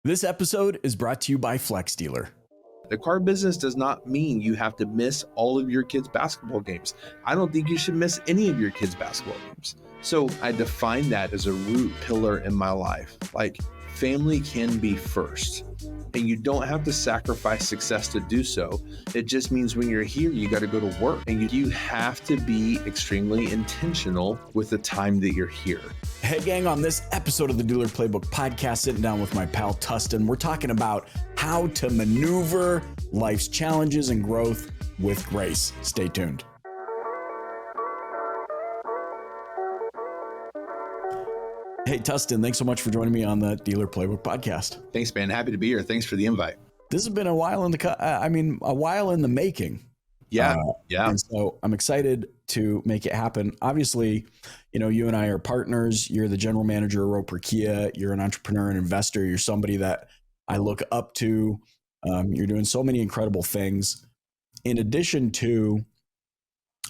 This episode is brought to you by Flex Dealer. The car business does not mean you have to miss all of your kids' basketball games. I don't think you should miss any of your kids' basketball games. So I define that as a root pillar in my life. Like, family can be first, and you don't have to sacrifice success to do so. It just means when you're here, you got to go to work, and you have to be extremely intentional with the time that you're here. Hey gang, on this episode of the Dealer Playbook podcast, sitting down with my pal Tustin, we're talking about how to maneuver life's challenges and growth with grace. Stay tuned. Hey Tustin, thanks so much for joining me on the Dealer Playbook podcast. Thanks, man. Happy to be here. Thanks for the invite. This has been a while in the making. Yeah. And so I'm excited to make it happen. Obviously, you and I are partners. You're the general manager of Roper Kia. You're an entrepreneur and investor. You're somebody that I look up to. You're doing so many incredible things. In addition to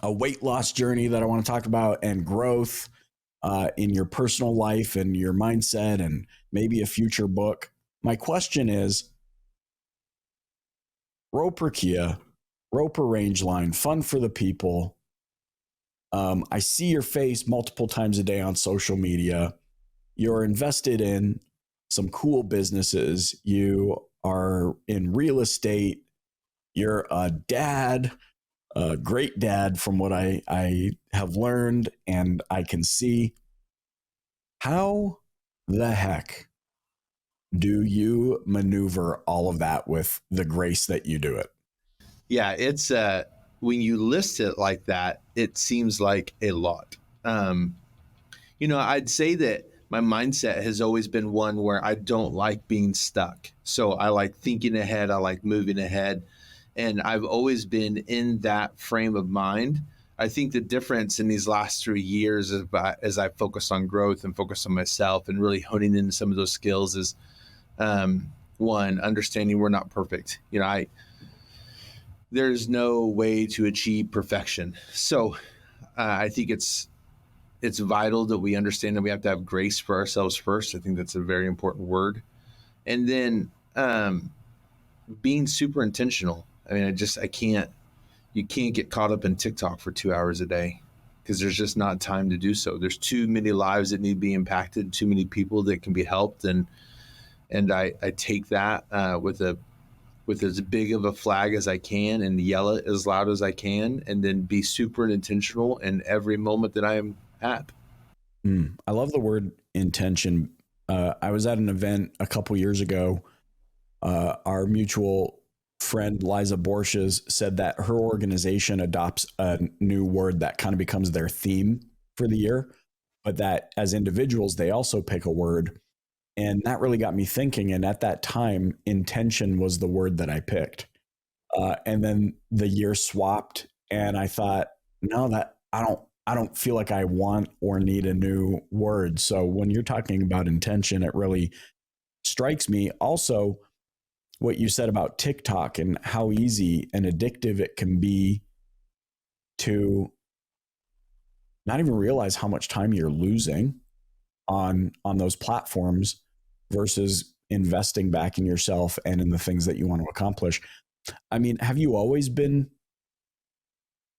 a weight loss journey that I want to talk about and growth in your personal life and your mindset and maybe a future book. My question is, Roper Kia, Roper Range Line, fun for the people. I see your face multiple times a day on social media. You're invested in some cool businesses. You are in real estate. You're a dad, a great dad from what I have learned and I can see. How the heck do you maneuver all of that with the grace that you do it? Yeah, it's when you list it like that, it seems like a lot. I'd say that my mindset has always been one where I don't like being stuck. So I like thinking ahead. I like moving ahead. And I've always been in that frame of mind. I think the difference in these last 3 years as I focus on growth and focus on myself and really honing in some of those skills is one, understanding we're not perfect. There's no way to achieve perfection. So I think it's vital that we understand that we have to have grace for ourselves first. I think that's a very important word. And then being super intentional. I mean, you can't get caught up in TikTok for 2 hours a day because there's just not time to do so. There's too many lives that need to be impacted, too many people that can be helped. And I take that with as big of a flag as I can and yell it as loud as I can, and then be super intentional in every moment that I am at. I love the word intention. I was at an event a couple years ago. Our mutual friend, Liza Borges, said that her organization adopts a new word that kind of becomes their theme for the year, but that as individuals, they also pick a word. And that really got me thinking. And at that time, intention was the word that I picked. And then the year swapped, and I thought, no, that I don't feel like I want or need a new word. So when you're talking about intention, it really strikes me. Also, what you said about TikTok and how easy and addictive it can be to not even realize how much time you're losing on those platforms versus investing back in yourself and in the things that you want to accomplish. I mean, have you always been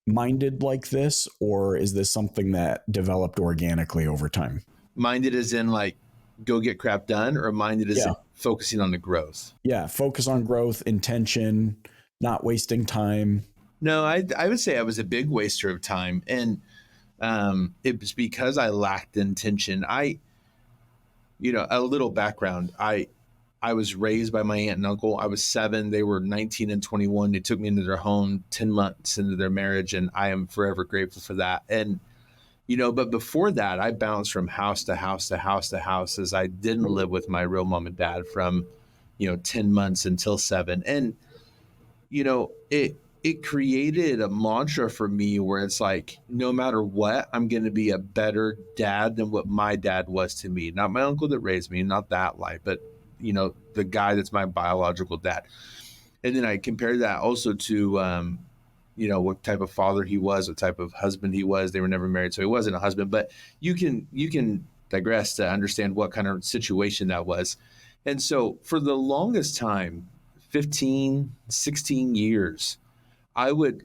minded like this, or is this something that developed organically over time? Minded as in like go get crap done, or minded as in focusing on the growth? Yeah, focus on growth, intention, not wasting time. No, I would say I was a big waster of time, and it was because I lacked intention. A little background. I was raised by my aunt and uncle. I was 7. They were 19 and 21. They took me into their home 10 months into their marriage, and I am forever grateful for that. And, but before that, I bounced from house to house to house to house as I didn't live with my real mom and dad from, 10 months until 7. And, it created a mantra for me where it's like, no matter what, I'm going to be a better dad than what my dad was to me. Not my uncle that raised me, not that life, but, the guy that's my biological dad. And then I compared that also to, what type of father he was, what type of husband he was. They were never married, so he wasn't a husband. But you can digress to understand what kind of situation that was. And so for the longest time, 15, 16 years, I would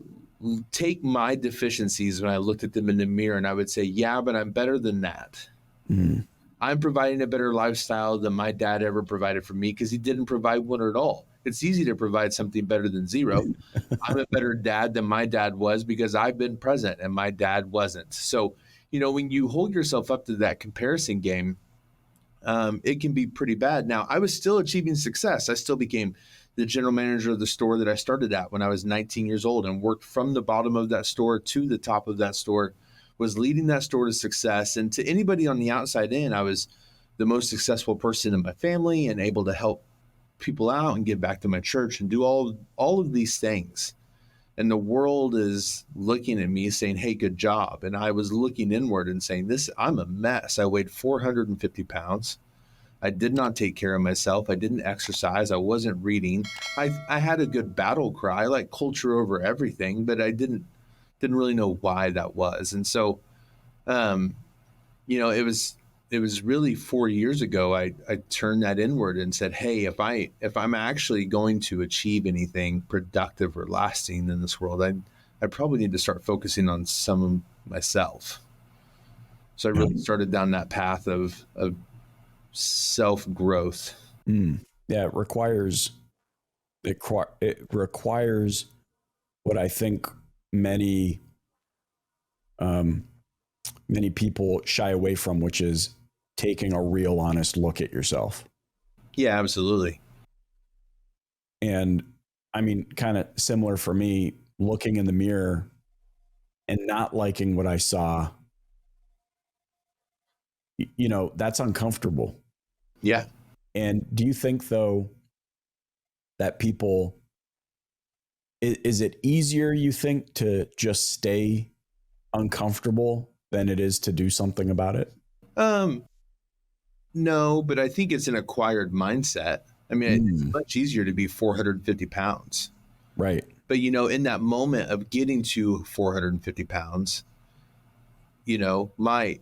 take my deficiencies when I looked at them in the mirror and I would say, yeah, but I'm better than that. Mm. I'm providing a better lifestyle than my dad ever provided for me because he didn't provide one at all. It's easy to provide something better than zero. I'm a better dad than my dad was because I've been present and my dad wasn't. So, when you hold yourself up to that comparison game, it can be pretty bad. Now, I was still achieving success. I still became the general manager of the store that I started at when I was 19 years old and worked from the bottom of that store to the top of that store, was leading that store to success. And to anybody on the outside in, I was the most successful person in my family and able to help people out and give back to my church and do all of these things. And the world is looking at me saying, hey, good job. And I was looking inward and saying, I'm a mess. I weighed 450 pounds. I did not take care of myself. I didn't exercise. I wasn't reading. I had a good battle cry, like culture over everything, but I didn't really know why that was. And so, um, it was really 4 years ago I turned that inward and said, hey, if I'm actually going to achieve anything productive or lasting in this world, I probably need to start focusing on some of myself. So I really started down that path of self growth. Yeah, it requires what I think many many people shy away from, which is taking a real honest look at yourself. Yeah, absolutely. And I mean, kind of similar for me, looking in the mirror and not liking what I saw, that's uncomfortable. Yeah. And do you think, though, that people, is it easier, you think, to just stay uncomfortable than it is to do something about it? No, but I think it's an acquired mindset. I mean, it's much easier to be 450 pounds. Right. But, in that moment of getting to 450 pounds, my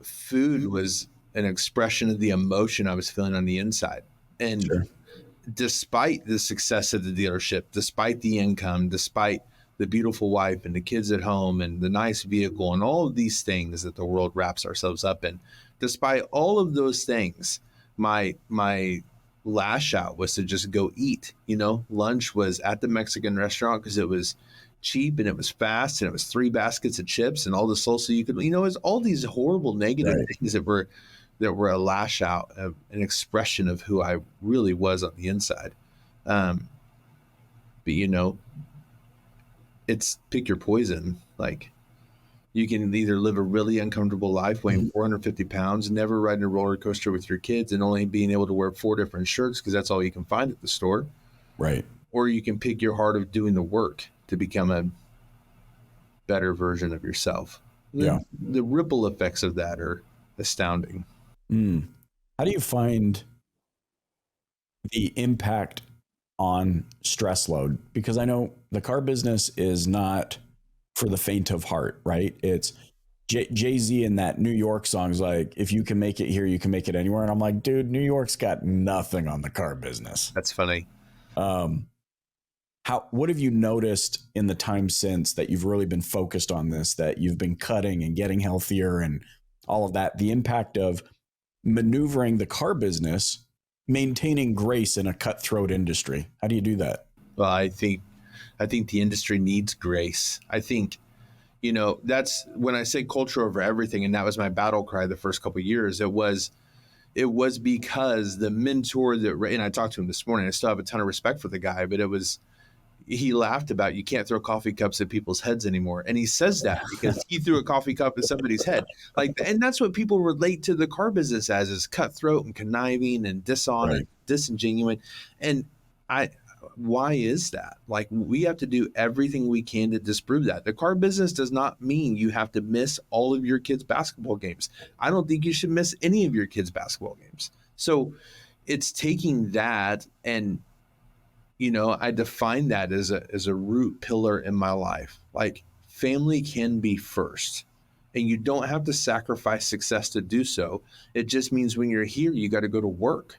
food was an expression of the emotion I was feeling on the inside. And Sure. despite the success of the dealership, despite the income, despite the beautiful wife and the kids at home and the nice vehicle and all of these things that the world wraps ourselves up in, despite all of those things, my lash out was to just go eat. Lunch was at the Mexican restaurant because it was cheap and it was fast and it was 3 baskets of chips and all the salsa you could, it was all these horrible negative things that were a lash out, an expression of who I really was on the inside. But it's pick your poison. Like, you can either live a really uncomfortable life weighing 450 pounds, never riding a roller coaster with your kids and only being able to wear 4 different shirts because that's all you can find at the store. Right. Or you can pick your heart of doing the work to become a better version of yourself. The ripple effects of that are astounding. How do you find the impact on stress load? Because I know the car business is not for the faint of heart, right? It's Jay-Z in that New York song is like, if you can make it here, you can make it anywhere. And I'm like, dude, New York's got nothing on the car business. That's funny. What have you noticed in the time since that you've really been focused on this, that you've been cutting and getting healthier and all of that, the impact of maneuvering the car business, maintaining grace in a cutthroat industry? How do you do that? Well, I think the industry needs grace. I think, that's when I say culture over everything. And that was my battle cry the first couple of years. It was because the mentor and I talked to him this morning, I still have a ton of respect for the guy, but he laughed about, you can't throw coffee cups at people's heads anymore. And he says that because he threw a coffee cup at somebody's head. And that's what people relate to the car business as, is cutthroat and conniving and dishonest, disingenuous. And why is that? We have to do everything we can to disprove that. The car business does not mean you have to miss all of your kids' basketball games. I don't think you should miss any of your kids' basketball games. So it's taking that and, I define that as a root pillar in my life. Family can be first, and you don't have to sacrifice success to do so. It just means when you're here, you got to go to work.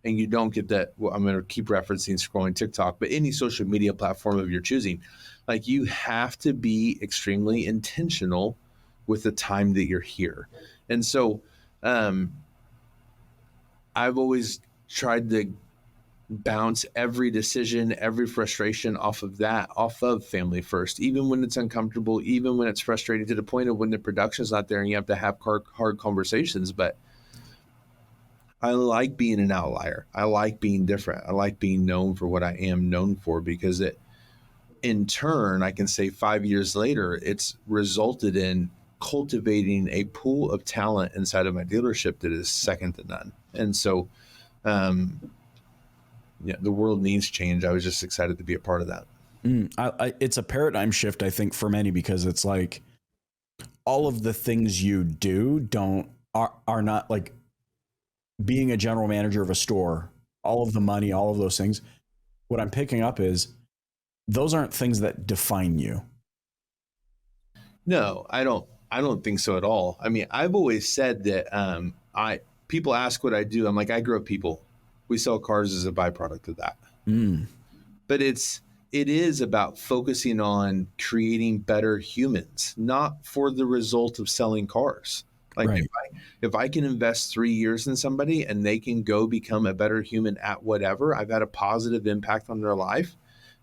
and you don't get that, well, I'm going to keep referencing scrolling TikTok, but any social media platform of your choosing, like you have to be extremely intentional with the time that you're here. And so I've always tried to bounce every decision, every frustration off of family first, even when it's uncomfortable, even when it's frustrating, to the point of when the production's not there and you have to have hard conversations. But I like being an outlier. I like being different. I like being known for what I am known for, because it, in turn, I can say 5 years later, it's resulted in cultivating a pool of talent inside of my dealership that is second to none. And so, yeah, the world needs change. I was just excited to be a part of that. It's a paradigm shift, I think, for many, because it's like all of the things you do are not like being a general manager of a store, all of the money, all of those things. What I'm picking up is those aren't things that define you. No, I don't think so at all. I mean, I've always said that people ask what I do. I'm like, I grow people. We sell cars as a byproduct of that. But it is about focusing on creating better humans, not for the result of selling cars. Like Right. if I can invest 3 years in somebody and they can go become a better human at whatever, I've had a positive impact on their life,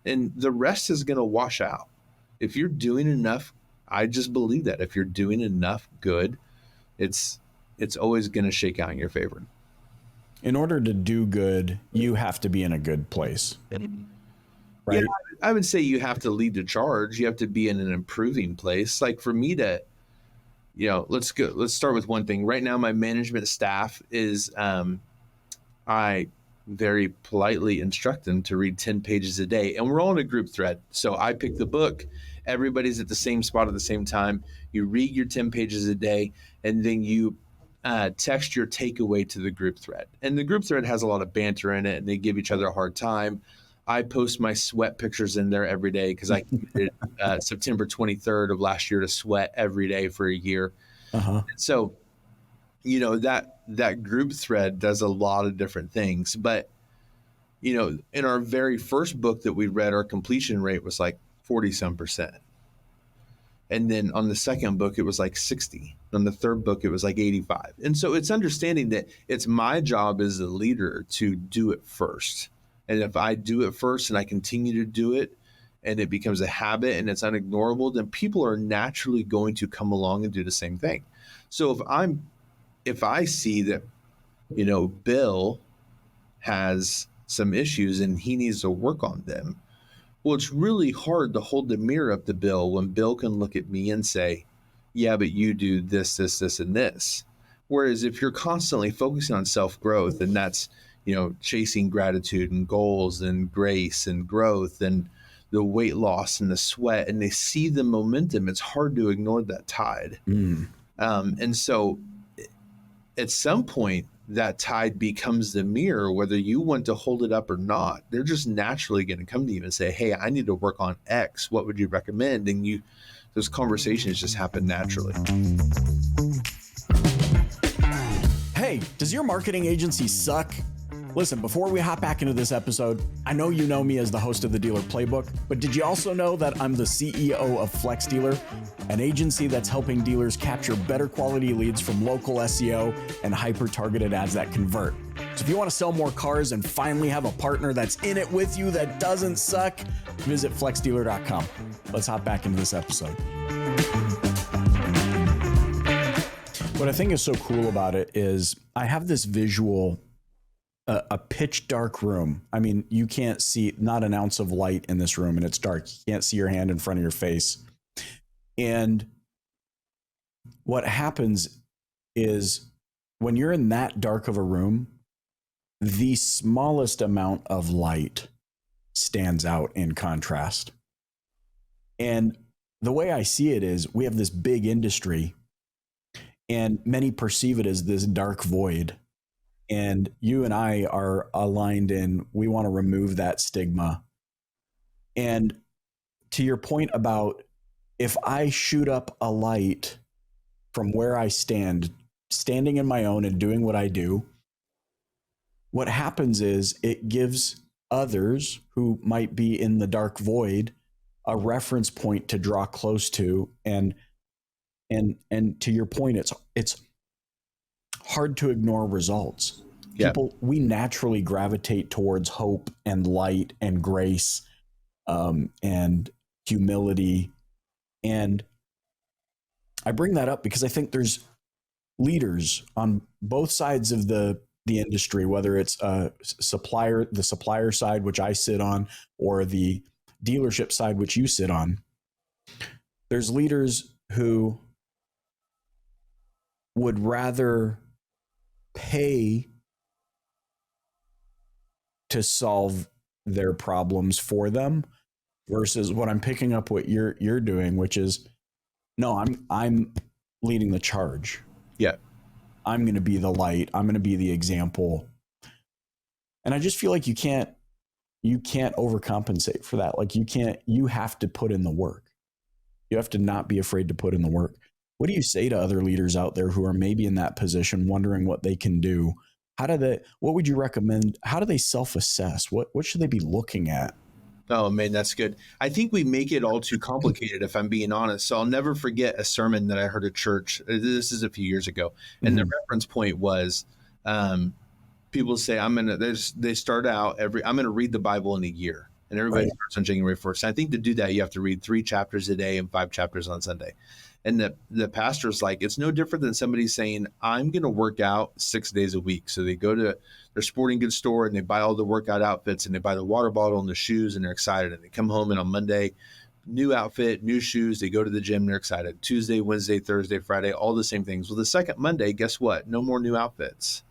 and the rest is going to wash out. If you're doing enough, I just believe that if you're doing enough good, it's always going to shake out in your favor. In order to do good, you have to be in a good place. Right. Yeah, I would say you have to lead the charge. You have to be in an improving place. Like for me to, let's start with one thing. Right now, my management staff is, I very politely instruct them to read 10 pages a day. And we're all in a group thread. So I pick the book. Everybody's at the same spot at the same time. You read your 10 pages a day, and then you text your takeaway to the group thread. And the group thread has a lot of banter in it, and they give each other a hard time. I post my sweat pictures in there every day because I committed September 23rd of last year to sweat every day for a year. So, that group thread does a lot of different things. But, in our very first book that we read, our completion rate was like 40-some%. And then on the second book, it was like 60. On the third book, it was like 85. And so it's understanding that it's my job as a leader to do it first. And if I do it first and I continue to do it and it becomes a habit and it's unignorable, then people are naturally going to come along and do the same thing. So if I see that, Bill has some issues and he needs to work on them, well, it's really hard to hold the mirror up to Bill when Bill can look at me and say, yeah, but you do this, this, this, and this. Whereas if you're constantly focusing on self-growth, and that's, chasing gratitude and goals and grace and growth and the weight loss and the sweat, and they see the momentum, it's hard to ignore that tide. And so at some point, that tide becomes the mirror, whether you want to hold it up or not. They're just naturally going to come to you and say, hey, I need to work on X. What would you recommend? And those conversations just happen naturally. Hey, does your marketing agency suck? Listen, before we hop back into this episode, I know you know me as the host of the Dealer Playbook, but did you also know that I'm the CEO of Flex Dealer, an agency that's helping dealers capture better quality leads from local SEO and hyper-targeted ads that convert? So if you want to sell more cars and finally have a partner that's in it with you that doesn't suck, visit flexdealer.com. Let's hop back into this episode. What I think is so cool about it is I have this visual, a pitch dark room. I mean, you can't see not an ounce of light in this room, and it's dark. You can't see your hand in front of your face. And what happens is when you're in that dark of a room, the smallest amount of light stands out in contrast. And the way I see it is we have this big industry, and many perceive it as this dark void. And you and I are aligned in, we want to remove that stigma. And to your point about if I shoot up a light from where I standing in my own and doing what I do, what happens is it gives others who might be in the dark void a reference point to draw close to. And to your point, it's hard to ignore results. Yeah. We naturally gravitate towards hope and light and grace, and humility. And I bring that up because I think there's leaders on both sides of the industry, whether it's the supplier side, which I sit on, or the dealership side, which you sit on. There's leaders who would rather pay to solve their problems for them versus what I'm picking up what you're doing, which is, no, I'm leading the charge. Yeah. I'm going to be the light. I'm going to be the example. And I just feel like you can't overcompensate for that. Like you have to put in the work. You have to not be afraid to put in the work. What do you say to other leaders out there who are maybe in that position, wondering what they can do? What would you recommend? How do they self-assess? What should they be looking at? Oh, man, that's good. I think we make it all too complicated, if I'm being honest. So I'll never forget a sermon that I heard at church. This is a few years ago. And the reference point was, people say, they start out I'm going to read the Bible in a year. And everybody starts on January 1st. And I think to do that, you have to read 3 chapters a day and 5 chapters on Sunday. And the pastor's like, it's no different than somebody saying, I'm going to work out 6 days a week. So they go to their sporting goods store and they buy all the workout outfits and they buy the water bottle and the shoes and they're excited. And they come home and on Monday, new outfit, new shoes. They go to the gym, they're excited. Tuesday, Wednesday, Thursday, Friday, all the same things. Well, the second Monday, guess what? No more new outfits.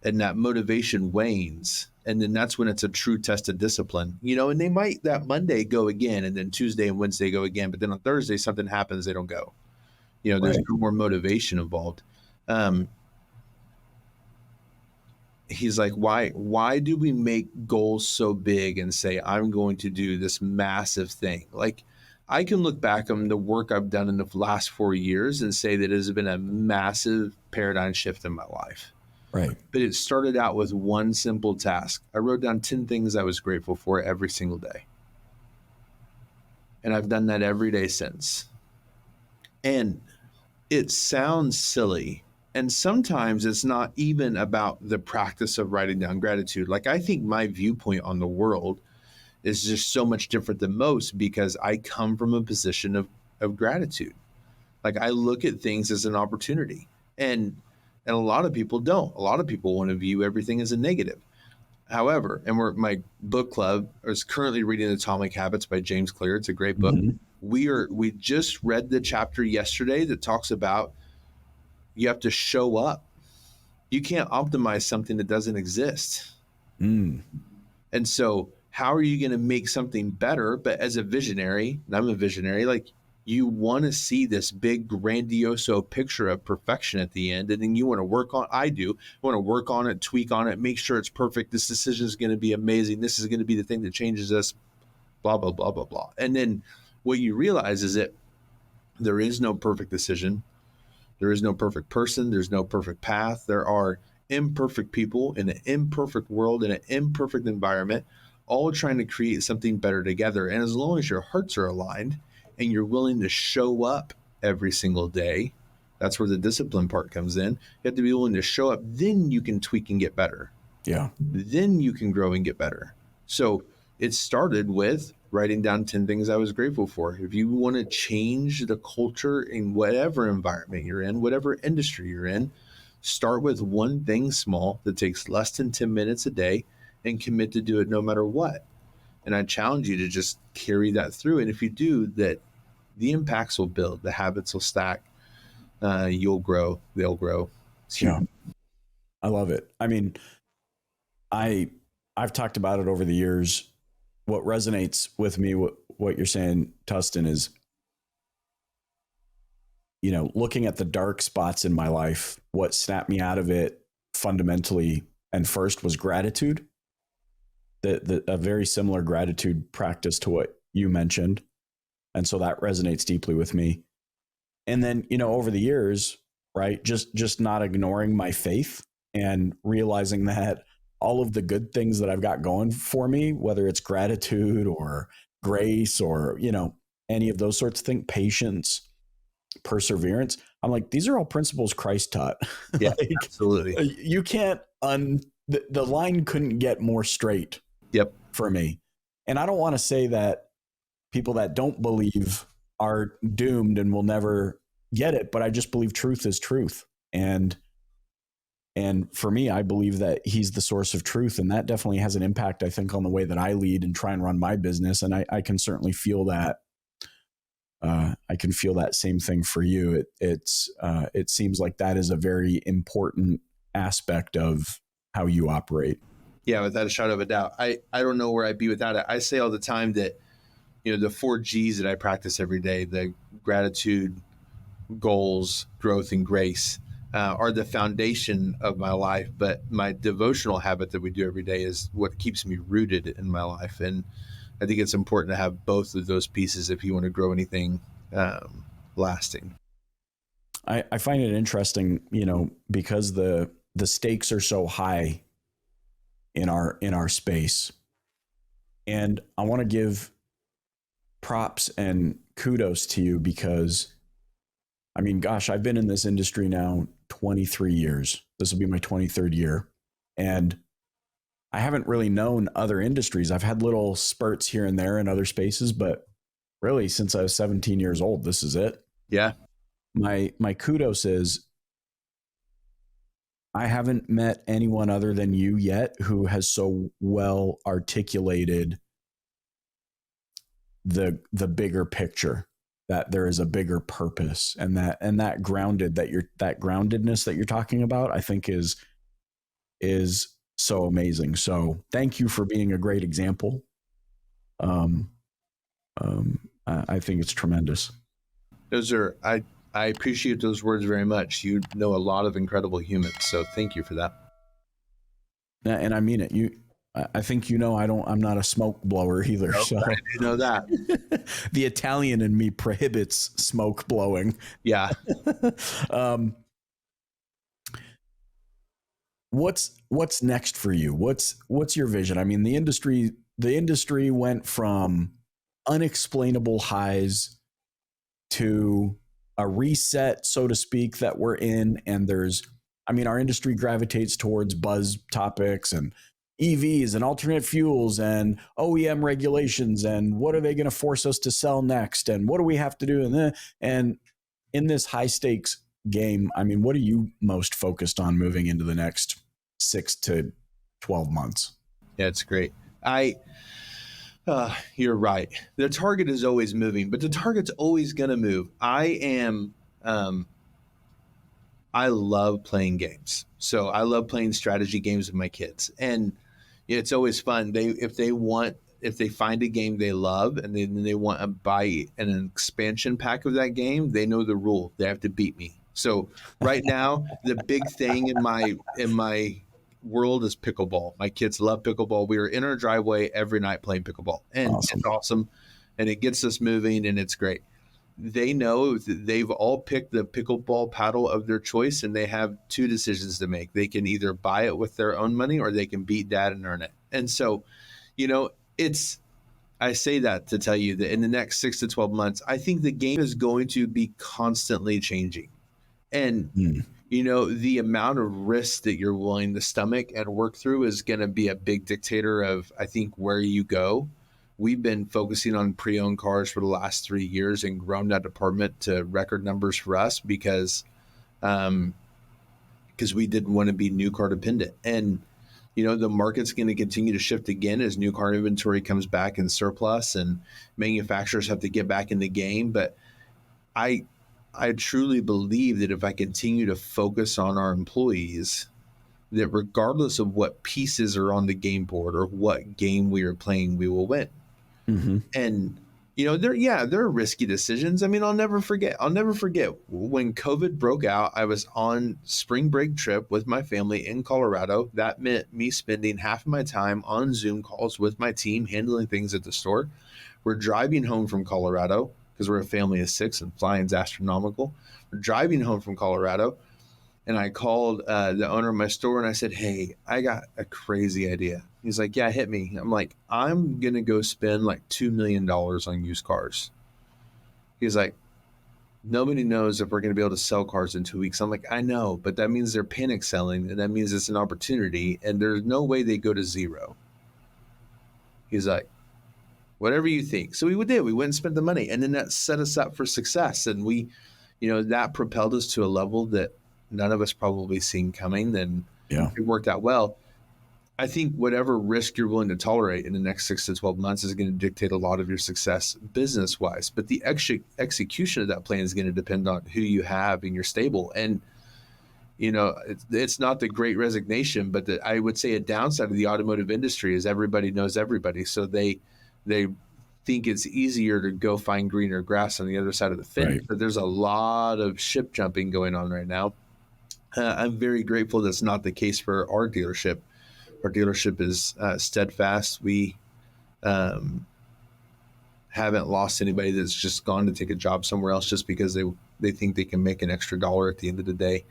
And that motivation wanes. And then that's when it's a true test of discipline, and they might that Monday go again, and then Tuesday and Wednesday go again. But then on Thursday, something happens, they don't go. There's no more motivation involved. He's like, why do we make goals so big and say, I'm going to do this massive thing? Like, I can look back on the work I've done in the last 4 years and say that it has been a massive paradigm shift in my life. Right. But it started out with one simple task. I wrote down 10 things I was grateful for every single day. And I've done that every day since. And it sounds silly. And sometimes it's not even about the practice of writing down gratitude. Like, I think my viewpoint on the world is just so much different than most because I come from a position of gratitude. Like, I look at things as an opportunity. And a lot of people don't. A lot of people want to view everything as a negative. However, my book club is currently reading Atomic Habits by James Clear. It's a great book. Mm-hmm. We just read the chapter yesterday that talks about you have to show up. You can't optimize something that doesn't exist. And so how are you going to make something better? But as a visionary, and I'm a visionary, like, you want to see this big grandioso picture of perfection at the end. And then you want to work on, I want to work on it, tweak on it, make sure it's perfect. This decision is going to be amazing. This is going to be the thing that changes us, blah, blah, blah, blah, blah. And then what you realize is that there is no perfect decision. There is no perfect person. There's no perfect path. There are imperfect people in an imperfect world, in an imperfect environment, all trying to create something better together. And as long as your hearts are aligned, and you're willing to show up every single day, that's where the discipline part comes in. You have to be willing to show up. Then you can tweak and get better. Yeah. Then you can grow and get better. So it started with writing down 10 things I was grateful for. If you want to change the culture in whatever environment you're in, whatever industry you're in, start with one thing small that takes less than 10 minutes a day and commit to do it no matter what. And I challenge you to just carry that through. And if you do, that the impacts will build, the habits will stack, you'll grow, they'll grow. Yeah. I love it. I mean, I've talked about it over the years. What resonates with me, what you're saying, Tustin, is, looking at the dark spots in my life, what snapped me out of it fundamentally and first was gratitude. A very similar gratitude practice to what you mentioned. And so that resonates deeply with me. And then, over the years, right, just not ignoring my faith and realizing that all of the good things that I've got going for me, whether it's gratitude or grace or, any of those sorts of things, patience, perseverance. I'm like, these are all principles Christ taught. Yeah, Like, absolutely. you can't the line couldn't get more straight. Yep. For me. And I don't want to say that people that don't believe are doomed and will never get it, but I just believe truth is truth. And for me, I believe that he's the source of truth. And that definitely has an impact, I think, on the way that I lead and try and run my business. And I can certainly feel that. I can feel that same thing for you. It seems like that is a very important aspect of how you operate. Yeah, without a shadow of a doubt. I don't know where I'd be without it. I say all the time that, the 4 G's that I practice every day, the gratitude, goals, growth, and grace, are the foundation of my life. But my devotional habit that we do every day is what keeps me rooted in my life. And I think it's important to have both of those pieces if you want to grow anything lasting. I find it interesting, because the stakes are so high in our space. And I want to give props and kudos to you because, I mean, gosh, I've been in this industry now 23 years. This will be my 23rd year. And I haven't really known other industries. I've had little spurts here and there in other spaces, but really since I was 17 years old, this is it. Yeah. My kudos is I haven't met anyone other than you yet who has so well articulated the bigger picture, that there is a bigger purpose, and that groundedness that you're talking about, I think is so amazing. So thank you for being a great example. I think it's tremendous. I appreciate those words very much. You know a lot of incredible humans, so thank you for that. And I mean it. I think I'm not a smoke blower either. Nope, So I didn't know that. The Italian in me prohibits smoke blowing. Yeah. What's next for you? What's your vision? I mean, the industry went from unexplainable highs to a reset, so to speak, that we're in. And our industry gravitates towards buzz topics and EVs and alternate fuels and OEM regulations and what are they going to force us to sell next and what do we have to do? And in this high stakes game, I mean, what are you most focused on moving into the next 6 to 12 months? Yeah, it's great. You're right. The target is always moving, but the target's always going to move. I love playing games. So I love playing strategy games with my kids. And it's always fun. If they find a game they love and they want to buy an expansion pack of that game, they know the rule. They have to beat me. So right now, the big thing in my world is pickleball. My kids love pickleball. We are in our driveway every night playing pickleball, and Awesome. It's awesome, and it gets us moving, and it's great. They know that they've all picked the pickleball paddle of their choice, and they have 2 decisions to make. They can either buy it with their own money or they can beat dad and earn it. And so, I say that to tell you that in the next 6 to 12 months, I think the game is going to be constantly changing. And, the amount of risk that you're willing to stomach and work through is going to be a big dictator of, I think, where you go. We've been focusing on pre-owned cars for the last 3 years and grown that department to record numbers for us because we didn't want to be new car dependent. And, the market's going to continue to shift again as new car inventory comes back in surplus and manufacturers have to get back in the game. But I truly believe that if I continue to focus on our employees, that regardless of what pieces are on the game board or what game we are playing, we will win. Mm-hmm. And there are risky decisions. I mean, I'll never forget when COVID broke out. I was on spring break trip with my family in Colorado. That meant me spending half of my time on Zoom calls with my team, handling things at the store. We're driving home from Colorado because we're a family of 6 and flying's astronomical. We're driving home from Colorado. And I called the owner of my store and I said, hey, I got a crazy idea. He's like, yeah, hit me. I'm like, I'm going to go spend like $2 million on used cars. He's like, nobody knows if we're going to be able to sell cars in 2 weeks. I'm like, I know, but that means they're panic selling, and that means it's an opportunity, and there's no way they go to zero. He's like, whatever you think. So we did. We went and spent the money, and then that set us up for success. And we, that propelled us to a level that none of us probably seen coming. And it worked out well. I think whatever risk you're willing to tolerate in the next 6 to 12 months is going to dictate a lot of your success business wise. But the execution of that plan is going to depend on who you have in your stable. And, it's not the great resignation, but I would say a downside of the automotive industry is everybody knows everybody. So they think it's easier to go find greener grass on the other side of the fence. Right. But there's a lot of ship jumping going on right now. I'm very grateful that's not the case for our dealership. Our dealership is steadfast. We haven't lost anybody that's just gone to take a job somewhere else just because they think they can make an extra dollar at the end of the day.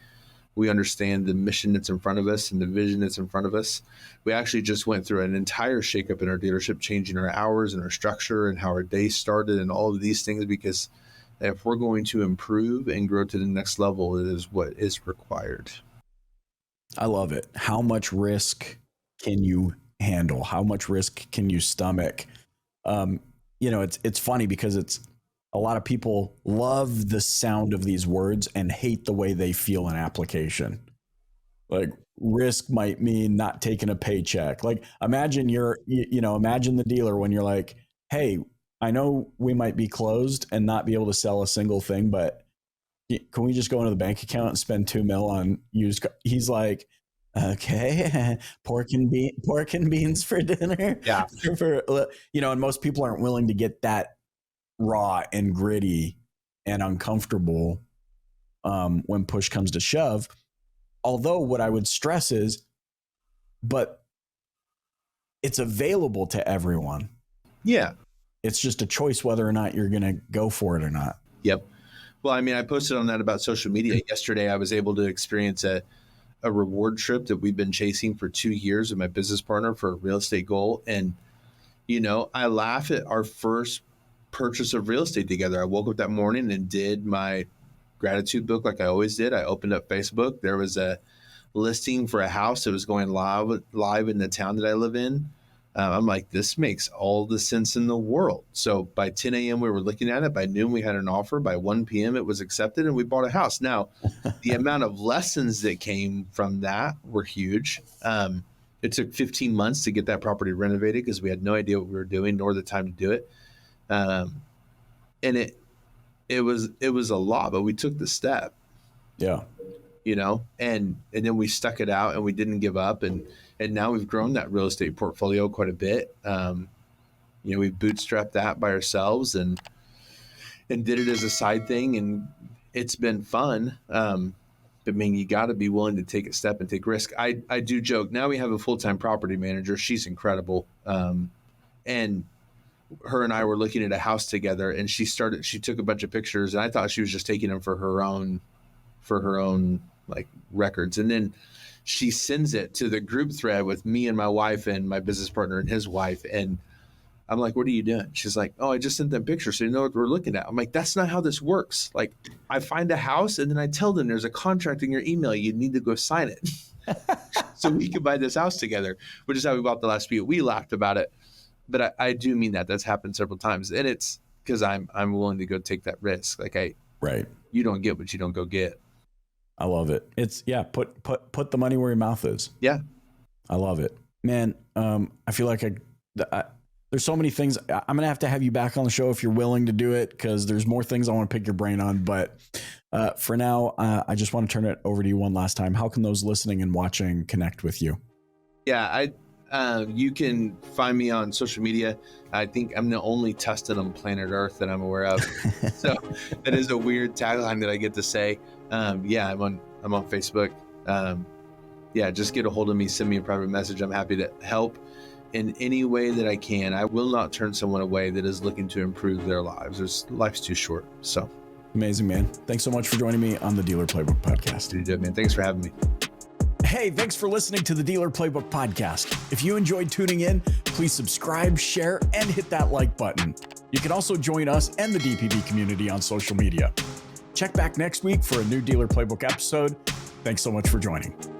We understand the mission that's in front of us and the vision that's in front of us. We actually just went through an entire shakeup in our dealership, changing our hours and our structure and how our day started and all of these things, because if we're going to improve and grow to the next level, it is what is required. I love it. How much risk can you handle? How much risk can you stomach? It's funny because it's a lot of people love the sound of these words and hate the way they feel in application. Like risk might mean not taking a paycheck. Like imagine imagine the dealer when you're like, hey, I know we might be closed and not be able to sell a single thing, but can we just go into the bank account and spend $2 million on used car? He's like, okay, pork and beans for dinner. Yeah. And most people aren't willing to get that raw and gritty and uncomfortable when push comes to shove. Although what I would stress is, but it's available to everyone. Yeah. It's just a choice whether or not you're going to go for it or not. Yep. Well, I mean, I posted on that about social media. Yesterday, I was able to experience a reward trip that we've been chasing for 2 years with my business partner for a real estate goal. And, I laugh at our first purchase of real estate together. I woke up that morning and did my gratitude book like I always did. I opened up Facebook. There was a listing for a house that was going live in the town that I live in. I'm like, this makes all the sense in the world. So by 10 a.m. we were looking at it. By noon we had an offer. By 1 p.m. it was accepted and we bought a house. Now, the amount of lessons that came from that were huge. It took 15 months to get that property renovated because we had no idea what we were doing nor the time to do it. And it was a lot, but we took the step. Yeah. And then we stuck it out and we didn't give up. And now we've grown that real estate portfolio quite a bit. We've bootstrapped that by ourselves and did it as a side thing. And it's been fun. But you got to be willing to take a step and take risk. I do joke. Now we have a full-time property manager. She's incredible. And her and I were looking at a house together and she took a bunch of pictures and I thought she was just taking them for her own like records. And then she sends it to the group thread with me and my wife and my business partner and his wife. And I'm like, what are you doing? She's like, oh, I just sent them pictures so you know what we're looking at. I'm like, that's not how this works. Like I find a house and then I tell them there's a contract in your email. You need to go sign it so we can buy this house together, which is how we bought the last few. We laughed about it, but I do mean that. That's happened several times. And it's because I'm willing to go take that risk. Like you don't get what you don't go get. I love it. It's put the money where your mouth is. Yeah. I love it, man. I feel like there's so many things. I'm going to have you back on the show if you're willing to do it, because there's more things I want to pick your brain on. But for now, I just want to turn it over to you one last time. How can those listening and watching connect with you? Yeah, you can find me on social media. I think I'm the only Tustin on planet Earth that I'm aware of. So that is a weird tagline that I get to say. Yeah, I'm on Facebook. Just get a hold of me, send me a private message. I'm happy to help in any way that I can. I will not turn someone away that is looking to improve their lives. Life's too short. So Amazing, man. Thanks so much for joining me on the Dealer Playbook podcast. You did, man. Thanks for having me. Hey, thanks for listening to the Dealer Playbook podcast. If you enjoyed tuning in, please subscribe, share, and hit that like button. You can also join us and the DPB community on social media. Check back next week for a new Dealer Playbook episode. Thanks so much for joining.